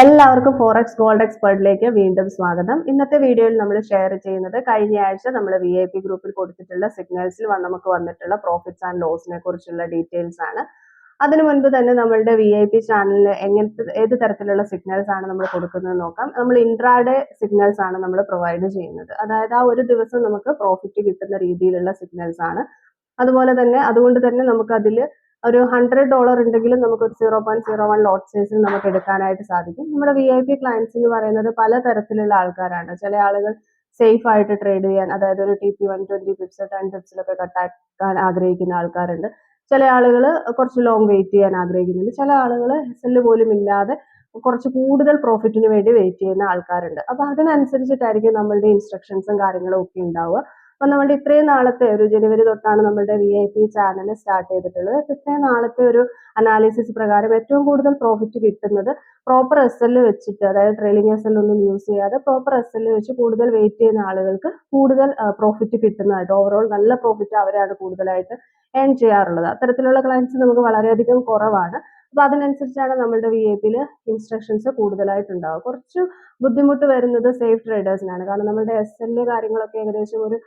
എല്ലാവർക്കും forex gold എക്സ്പേർട്ടിലേക്ക് വീണ്ടും സ്വാഗതം. ഇന്നത്തെ വീഡിയോയിൽ നമ്മൾ ഷെയർ ചെയ്യുന്നത് കഴിഞ്ഞ ആഴ്ച നമ്മൾ VIP ഗ്രൂപ്പിൽ കൊടുത്തിട്ടുള്ള സിഗ്നൽസിൽ നമുക്ക് വന്നിട്ടുള്ള പ്രോഫിറ്റ്സ് ആൻഡ് ലോസിനെ കുറിച്ചുള്ള ഡീറ്റെയിൽസ് ആണ്. അതിനു മുൻപ് തന്നെ നമ്മളുടെ VIP ചാനലിൽ ഏത് തരത്തിലുള്ള സിഗ്നൽസ് ആണ് നമ്മൾ കൊടുക്കുന്നത് നോക്കാം. നമ്മൾ ഇൻട്രാഡേ സിഗ്നൽസ് ആണ് നമ്മൾ പ്രൊവൈഡ് ചെയ്യുന്നത്. അതായത് ആ ഒരു ദിവസം നമുക്ക് പ്രോഫിറ്റ് കിട്ടുന്ന രീതിയിലുള്ള സിഗ്നൽസ് ആണ്. അതുകൊണ്ട് തന്നെ നമുക്ക് അതിൽ ഒരു $100 ഉണ്ടെങ്കിലും നമുക്ക് ഒരു 0.01 ലോട്ട് സൈസിൽ നമുക്ക് എടുക്കാനായിട്ട് സാധിക്കും. നമ്മുടെ VIP ക്ലയൻസ് എന്ന് പറയുന്നത് പലതരത്തിലുള്ള ആൾക്കാരാണ്. ചില ആളുകൾ സേഫ് ആയിട്ട് ട്രേഡ് ചെയ്യാൻ, അതായത് ഒരു TP 120 പിപ്സ് 10 പിപ്സിലൊക്കെ കട്ടാക്കാൻ ആഗ്രഹിക്കുന്ന ആൾക്കാരുണ്ട്. ചില ആളുകൾ കുറച്ച് ലോങ് വെയിറ്റ് ചെയ്യാൻ ആഗ്രഹിക്കുന്നുണ്ട്. ചില ആളുകൾ SL പോലും ഇല്ലാതെ കുറച്ച് കൂടുതൽ പ്രോഫിറ്റിന് വേണ്ടി വെയിറ്റ് ചെയ്യുന്ന ആൾക്കാരുണ്ട്. അപ്പൊ അതിനനുസരിച്ചിട്ടായിരിക്കും നമ്മളുടെ ഇൻസ്ട്രക്ഷൻസും കാര്യങ്ങളും ഒക്കെ ഉണ്ടാവുക. അപ്പൊ നമ്മുടെ ഇത്രയും നാളത്തെ ഒരു ജനുവരി തൊട്ടാണ് നമ്മുടെ VIP ചാനൽ സ്റ്റാർട്ട് ചെയ്തിട്ടുള്ളത്. ഇത്രയും നാളത്തെ ഒരു അനാലിസിസ് പ്രകാരം ഏറ്റവും കൂടുതൽ പ്രോഫിറ്റ് കിട്ടുന്നത് പ്രോപ്പർ SL വെച്ചിട്ട്, അതായത് ട്രെയിലിംഗ് SL ഒന്നും യൂസ് ചെയ്യാതെ പ്രോപ്പർ SL വെച്ച് കൂടുതൽ വെയിറ്റ് ചെയ്യുന്ന ആളുകൾക്ക് കൂടുതൽ പ്രോഫിറ്റ് കിട്ടുന്നതായിട്ട്, ഓവറോൾ നല്ല പ്രോഫിറ്റ് അവരാണ് കൂടുതലായിട്ട് ഏൺ ചെയ്യാറുള്ളത്. അത്തരത്തിലുള്ള ക്ലയൻസ് നമുക്ക് വളരെയധികം കുറവാണ്. അപ്പൊ അതിനനുസരിച്ചാണ് നമ്മുടെ VIP ഇൻസ്ട്രക്ഷൻസ് കൂടുതലായിട്ടുണ്ടാവുക. കുറച്ച് ബുദ്ധിമുട്ട് വരുന്നത് സേഫ് ട്രേഡേഴ്സിനാണ്. കാരണം നമ്മുടെ SL കാര്യങ്ങളൊക്കെ ഏകദേശം ഒരു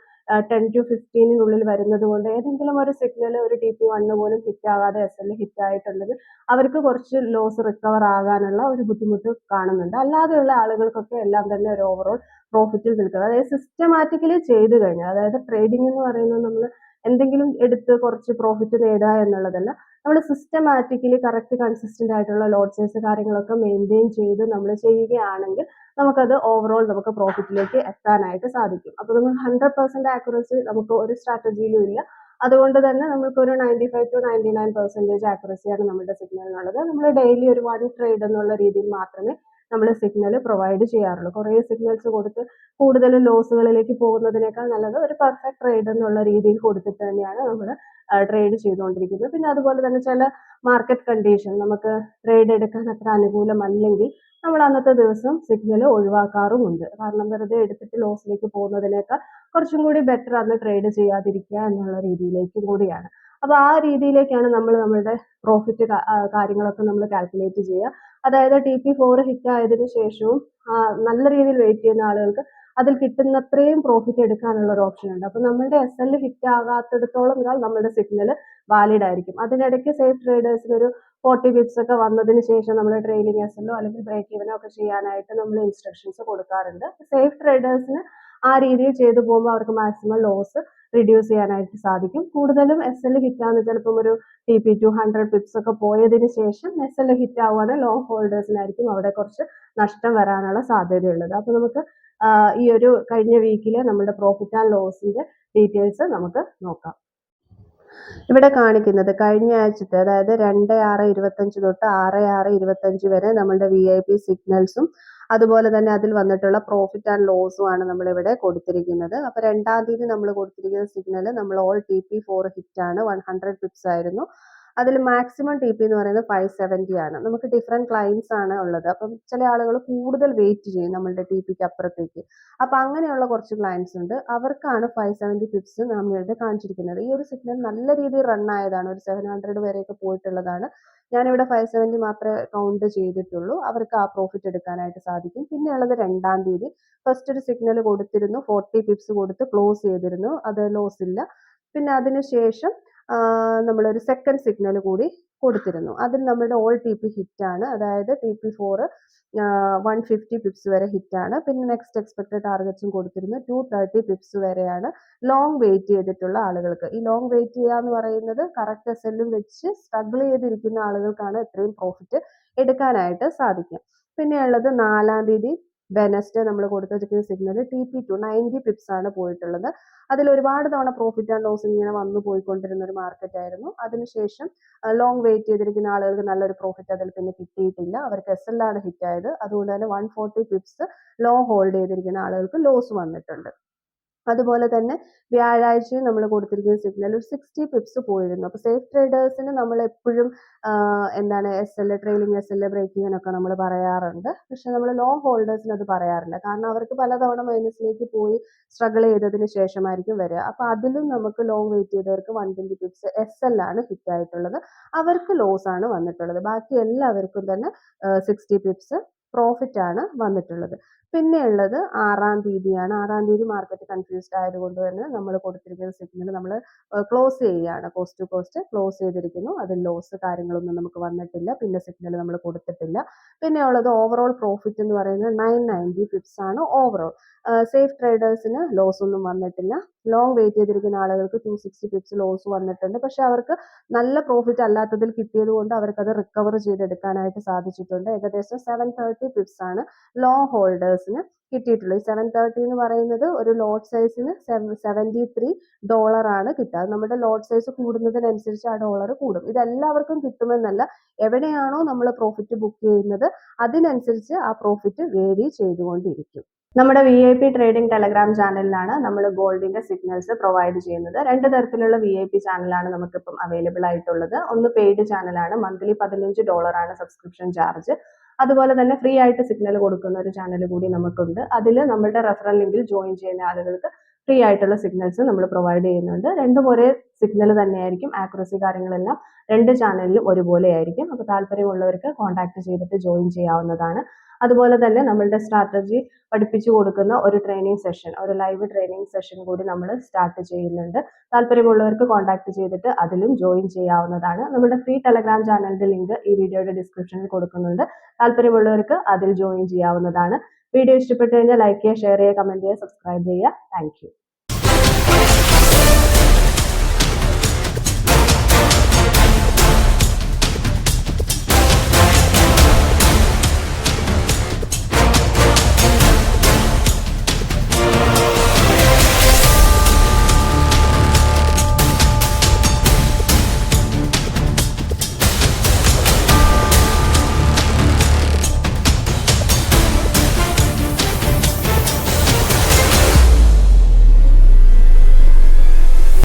10 to 15 വരുന്നത് കൊണ്ട് ഏതെങ്കിലും ഒരു സിഗ്നൽ ഒരു TP1 പോലും ഹിറ്റ് ആകാതെ SL ഹിറ്റ് ആയിട്ടുണ്ടെങ്കിൽ അവർക്ക് കുറച്ച് ലോസ് റിക്കവർ ആകാനുള്ള ഒരു ബുദ്ധിമുട്ട് കാണുന്നുണ്ട്. അല്ലാതെയുള്ള ആളുകൾക്കൊക്കെ എല്ലാം തന്നെ ഒരു ഓവറോൾ പ്രോഫിറ്റിൽ നിൽക്കുന്നത്. അതായത് സിസ്റ്റമാറ്റിക്കലി ചെയ്തു കഴിഞ്ഞാൽ, അതായത് ട്രേഡിംഗ് എന്ന് പറയുന്നത് നമ്മൾ എന്തെങ്കിലും എടുത്ത് കുറച്ച് പ്രോഫിറ്റ് നേടുക എന്നുള്ളതല്ല. നമ്മൾ സിസ്റ്റമാറ്റിക്കലി കറക്റ്റ് കൺസിസ്റ്റന്റ് ആയിട്ടുള്ള ലോട്ട് സൈസ് കാര്യങ്ങളൊക്കെ മെയിൻറ്റെയിൻ ചെയ്ത് നമ്മൾ ചെയ്യുകയാണെങ്കിൽ നമുക്കത് ഓവറോൾ നമുക്ക് പ്രോഫിറ്റിലേക്ക് എത്താനായിട്ട് സാധിക്കും. അപ്പോൾ നമ്മൾ 100% ആക്യുറസി നമുക്ക് ഒരു സ്ട്രാറ്റജിയിലും ഇല്ല. അതുകൊണ്ട് തന്നെ നമുക്കൊരു 95 to 99% ആക്യുറസിയാണ് നമ്മുടെ സിഗ്നലിനുള്ളത്. നമ്മൾ ഡെയിലി ഒരു 1 ട്രേഡ് എന്നുള്ള രീതിയിൽ മാത്രമേ നമ്മൾ സിഗ്നൽ പ്രൊവൈഡ് ചെയ്യാറുള്ളൂ. കുറേ സിഗ്നൽസ് കൊടുത്ത് കൂടുതൽ ലോസുകളിലേക്ക് പോകുന്നതിനേക്കാൾ നല്ലത് ഒരു പെർഫെക്റ്റ് ട്രേഡ് എന്നുള്ള രീതിയിൽ കൊടുത്തിട്ട് തന്നെയാണ് നമ്മൾ ട്രേഡ് ചെയ്തുകൊണ്ടിരിക്കുന്നത്. പിന്നെ അതുപോലെ തന്നെ ചില മാർക്കറ്റ് കണ്ടീഷൻ നമുക്ക് ട്രേഡ് എടുക്കാൻ അത്ര അനുകൂലമല്ലെങ്കിൽ നമ്മൾ അന്നത്തെ ദിവസം സിഗ്നൽ ഒഴിവാക്കാറുമുണ്ട്. കാരണം വെറുതെ എടുത്തിട്ട് ലോസിലേക്ക് പോകുന്നതിനേക്കാൾ കുറച്ചും കൂടി ബെറ്റർ അന്ന് ട്രേഡ് ചെയ്യാതിരിക്കുക എന്നുള്ള രീതിയിലേക്കും കൂടിയാണ്. അപ്പൊ ആ രീതിയിലേക്കാണ് നമ്മൾ നമ്മളുടെ പ്രോഫിറ്റ് കാര്യങ്ങളൊക്കെ നമ്മൾ കാൽക്കുലേറ്റ് ചെയ്യുക. അതായത് TP4 ഹിറ്റ് ആയതിനു ശേഷവും നല്ല രീതിയിൽ വെയിറ്റ് ചെയ്യുന്ന ആളുകൾക്ക് അതിൽ കിട്ടുന്നത്രയും പ്രോഫിറ്റ് എടുക്കാനുള്ള ഒരു ഓപ്ഷൻ ഉണ്ട്. അപ്പൊ നമ്മളുടെ SL ഹിറ്റ് ആകാത്തിടത്തോളം കാലം നമ്മുടെ സിഗ്നൽ വാലിഡ് ആയിരിക്കും. അതിനിടയ്ക്ക് സേഫ് ട്രേഡേഴ്സിന് ഒരു 40 പിപ്സ് ഒക്കെ വന്നതിന് ശേഷം നമ്മൾ ട്രെയിലിംഗ് SL അല്ലെങ്കിൽ ബ്രേക്ക് ഈവനോ ഒക്കെ ചെയ്യാനായിട്ട് നമ്മൾ ഇൻസ്ട്രക്ഷൻസ് കൊടുക്കാറുണ്ട്. സേഫ് ട്രേഡേഴ്സിന് ആ രീതിയിൽ ചെയ്തു പോകുമ്പോൾ അവർക്ക് മാക്സിമം ലോസ് റിഡ്യൂസ് ചെയ്യാനായിട്ട് സാധിക്കും. കൂടുതലും SL ഹിറ്റാന്ന് ചിലപ്പം ഒരു TP2 100 പിപ്സ് ഒക്കെ പോയതിനു ശേഷം SL ഹിറ്റ് ആവുകയാണെങ്കിൽ ലോങ് ഹോൾഡേഴ്സിനായിരിക്കും അവിടെ കുറച്ച് നഷ്ടം വരാനുള്ള സാധ്യതയുള്ളത്. അപ്പൊ നമുക്ക് ഈ ഒരു കഴിഞ്ഞ വീക്കിലെ നമ്മുടെ പ്രോഫിറ്റ് ആൻഡ് ലോസിന്റെ ഡീറ്റെയിൽസ് നമുക്ക് നോക്കാം. ഇവിടെ കാണിക്കുന്നത് കഴിഞ്ഞ ആഴ്ചത്തെ, അതായത് 2/6/25 തൊട്ട് 6/6/25 വരെ നമ്മളുടെ VIP സിഗ്നൽസും അതുപോലെ തന്നെ അതിൽ വന്നിട്ടുള്ള പ്രോഫിറ്റ് ആൻഡ് ലോസും ആണ് നമ്മളിവിടെ കൊടുത്തിരിക്കുന്നത്. അപ്പൊ 2-ാം തീയതി നമ്മൾ കൊടുത്തിരിക്കുന്ന സിഗ്നൽ നമ്മൾ ഓൾ TP4 ഹിറ്റ് ആണ്, 100 പിപ്സ് ആയിരുന്നു. അതിൽ മാക്സിമം TP എന്ന് പറയുന്നത് 570 ആണ്. നമുക്ക് ഡിഫറെന്റ് ക്ലയൻസ് ആണ് ഉള്ളത്. അപ്പം ചില ആളുകൾ കൂടുതൽ വെയിറ്റ് ചെയ്യും നമ്മളുടെ TPക്ക് അപ്പുറത്തേക്ക്. അപ്പൊ അങ്ങനെയുള്ള കുറച്ച് ക്ലയൻസ് ഉണ്ട്. അവർക്കാണ് 570 പിപ്സ് നമ്മളിവിടെ കാണിച്ചിരിക്കുന്നത്. ഈ ഒരു സിഗ്നൽ നല്ല രീതിയിൽ റൺ ആയതാണ്, ഒരു 700 വരെയൊക്കെ പോയിട്ടുള്ളതാണ്. ഞാനിവിടെ 570 മാത്രമേ കൗണ്ട് ചെയ്തിട്ടുള്ളൂ. അവർക്ക് ആ പ്രോഫിറ്റ് എടുക്കാനായിട്ട് സാധിക്കും. പിന്നെ ഉള്ളത് 2-ാം തീയതി ഫസ്റ്റ് ഒരു സിഗ്നൽ കൊടുത്തിരുന്നു, 40 പിപ്സ് കൊടുത്ത് ക്ലോസ് ചെയ്തിരുന്നു, അത് ലോസ് ഇല്ല. പിന്നെ അതിനുശേഷം നമ്മളൊരു സെക്കൻഡ് സിഗ്നൽ കൂടി കൊടുത്തിരുന്നു. അതിൽ നമ്മുടെ ഓൾ TP ഹിറ്റ് ആണ്, അതായത് TP4 150 പിപ്സ് വരെ ഹിറ്റ് ആണ്. പിന്നെ നെക്സ്റ്റ് എക്സ്പെക്ടഡ് ടാർഗറ്റ്സും കൊടുത്തിരുന്നു, 230 പിപ്സ് വരെയാണ് ലോങ് വെയിറ്റ് ചെയ്തിട്ടുള്ള ആളുകൾക്ക്. ഈ ലോങ് വെയിറ്റ് ചെയ്യുക എന്ന് പറയുന്നത് കറക്റ്റ് SL വെച്ച് സ്ട്രഗിൾ ചെയ്തിരിക്കുന്ന ആളുകൾക്കാണ് ഇത്രയും പ്രോഫിറ്റ് എടുക്കാനായിട്ട് സാധിക്കുക. പിന്നെ ഉള്ളത് 4-ാം തീയതി വെനസ്ഡേ നമ്മൾ കൊടുത്തിരിക്കുന്ന സിഗ്നൽ TP2 90 പിപ്സ് ആണ് പോയിട്ടുള്ളത്. അതിൽ ഒരുപാട് തവണ പ്രോഫിറ്റ് ആൻഡ് ലോസ് ഇങ്ങനെ വന്നു പോയിക്കൊണ്ടിരുന്ന ഒരു മാർക്കറ്റ് ആയിരുന്നു. അതിനുശേഷം ലോങ് വെയിറ്റ് ചെയ്തിരിക്കുന്ന ആളുകൾക്ക് നല്ലൊരു പ്രോഫിറ്റ് അതിൽ പിന്നെ കിട്ടിയിട്ടില്ല. അവർക്ക് SL ആണ് ഹിറ്റ് ആയത്. അതുകൊണ്ട് തന്നെ 140 പിപ്സ് ലോങ് ഹോൾഡ് ചെയ്തിരിക്കുന്ന ആളുകൾക്ക് ലോസ് വന്നിട്ടുണ്ട്. അതുപോലെ തന്നെ വ്യാഴാഴ്ചയും നമ്മൾ കൊടുത്തിരിക്കുന്ന സിഗ്നൽ ഒരു 60 പിപ്സ് പോയിരുന്നു. അപ്പൊ സേഫ് ട്രേഡേഴ്സിന് നമ്മൾ എപ്പോഴും എന്താണ് SL trailing SL break even നമ്മൾ പറയാറുണ്ട്. പക്ഷെ നമ്മൾ ലോങ് ഹോൾഡേഴ്സിന് അത് പറയാറില്ല. കാരണം അവർക്ക് പലതവണ മൈനസിലേക്ക് പോയി സ്ട്രഗിൾ ചെയ്തതിന് ശേഷമായിരിക്കും വരിക. അപ്പൊ അതിലും നമുക്ക് ലോങ് വെയിറ്റ് ചെയ്തവർക്ക് 120 പിപ്സ് SL ആണ് ഹിറ്റ് ആയിട്ടുള്ളത്. അവർക്ക് ലോസ് ആണ് വന്നിട്ടുള്ളത്. ബാക്കി എല്ലാവർക്കും തന്നെ 60 പിപ്സ് പ്രോഫിറ്റ് ആണ് വന്നിട്ടുള്ളത്. പിന്നെ ഉള്ളത് 6-ാം തീയതിയാണ്. 6-ാം തീയതി മാർക്കറ്റ് കൺഫ്യൂസ്ഡ് ആയതുകൊണ്ട് തന്നെ നമ്മൾ കൊടുത്തിരിക്കുന്ന സിഗ്നൽ നമ്മൾ ക്ലോസ് ചെയ്യുകയാണ്. കോസ്റ്റ് ടു കോസ്റ്റ് ക്ലോസ് ചെയ്തിരിക്കുന്നു. അതിൽ ലോസ് കാര്യങ്ങളൊന്നും നമുക്ക് വന്നിട്ടില്ല. പിന്നെ സിഗ്നൽ നമ്മൾ കൊടുത്തിട്ടില്ല. പിന്നെ ഉള്ളത് ഓവറോൾ പ്രോഫിറ്റ് എന്ന് പറയുന്നത് 990 പിപ്സ് ആണ് ഓവറോൾ. സേഫ് ട്രേഡേഴ്സിന് ലോസ് ഒന്നും വന്നിട്ടില്ല. ലോങ് വെയിറ്റ് ചെയ്തിരിക്കുന്ന ആളുകൾക്ക് 260 പിപ്സ് ലോസ് വന്നിട്ടുണ്ട്. പക്ഷെ അവർക്ക് നല്ല പ്രോഫിറ്റ് അല്ലാത്തതിൽ കിട്ടിയത് കൊണ്ട് അവർക്ക് അത് റിക്കവർ ചെയ്തെടുക്കാനായിട്ട് സാധിച്ചിട്ടുണ്ട്. ഏകദേശം 730 പിപ്സ് ആണ് ലോങ് ഹോൾഡേഴ്സിന് കിട്ടിയിട്ടുള്ളത്. ഈ 730 എന്ന് പറയുന്നത് ഒരു ലോട്ട് സൈസിന് $73 ആണ് കിട്ടുക. അത് നമ്മുടെ ലോട്ട് സൈസ് കൂടുന്നതിനനുസരിച്ച് ആ ഡോളർ കൂടും. ഇത് എല്ലാവർക്കും കിട്ടുമെന്നല്ല, എവിടെയാണോ നമ്മൾ പ്രോഫിറ്റ് ബുക്ക് ചെയ്യുന്നത് അതിനനുസരിച്ച് ആ പ്രോഫിറ്റ് വേരി ചെയ്തുകൊണ്ടിരിക്കും. നമ്മുടെ VIP ട്രേഡിംഗ് ടെലഗ്രാം ചാനലിലാണ് നമ്മൾ ഗോൾഡിന്റെ സിഗ്നൽസ് പ്രൊവൈഡ് ചെയ്യുന്നത്. 2 തരത്തിലുള്ള VIP ചാനലാണ് നമുക്കിപ്പം അവൈലബിൾ ആയിട്ടുള്ളത്. ഒന്ന് പെയ്ഡ് ചാനലാണ്, മന്ത്ലി $15 ആണ് സബ്സ്ക്രിപ്ഷൻ ചാർജ്. അതുപോലെ തന്നെ ഫ്രീ ആയിട്ട് സിഗ്നൽ കൊടുക്കുന്ന ഒരു ചാനൽ കൂടി നമുക്കുണ്ട്. അതിൽ നമ്മുടെ റെഫറൽ ലിങ്കിൽ ജോയിൻ ചെയ്യുന്ന ആളുകൾക്ക് ഫ്രീ ആയിട്ടുള്ള സിഗ്നൽസ് നമ്മൾ പ്രൊവൈഡ് ചെയ്യുന്നുണ്ട്. രണ്ടും ഒരേ സിഗ്നൽ തന്നെയായിരിക്കും. ആക്യുറസി കാര്യങ്ങളെല്ലാം 2 ചാനലിലും ഒരുപോലെ ആയിരിക്കും. അപ്പോൾ താല്പര്യമുള്ളവർക്ക് കോൺടാക്ട് ചെയ്തിട്ട് ജോയിൻ ചെയ്യാവുന്നതാണ്. അതുപോലെ തന്നെ നമ്മളുടെ സ്ട്രാറ്റജി പഠിപ്പിച്ചു കൊടുക്കുന്ന ഒരു ട്രെയിനിങ് സെഷൻ, ഒരു ലൈവ് ട്രെയിനിങ് സെഷൻ കൂടി നമ്മൾ സ്റ്റാർട്ട് ചെയ്യുന്നുണ്ട്. താല്പര്യമുള്ളവർക്ക് കോൺടാക്ട് ചെയ്തിട്ട് അതിലും ജോയിൻ ചെയ്യാവുന്നതാണ്. നമ്മുടെ ഫ്രീ ടെലഗ്രാം ചാനലിന്റെ ലിങ്ക് ഈ വീഡിയോയുടെ ഡിസ്ക്രിപ്ഷനിൽ കൊടുക്കുന്നുണ്ട്. താല്പര്യമുള്ളവർക്ക് അതിൽ ജോയിൻ ചെയ്യാവുന്നതാണ്. വീഡിയോ ഇഷ്ടപ്പെട്ടു കഴിഞ്ഞാൽ ലൈക്ക് ചെയ്യുക, ഷെയർ ചെയ്യുക, കമന്റ് ചെയ്യുക, സബ്സ്ക്രൈബ് ചെയ്യുക. Thank you.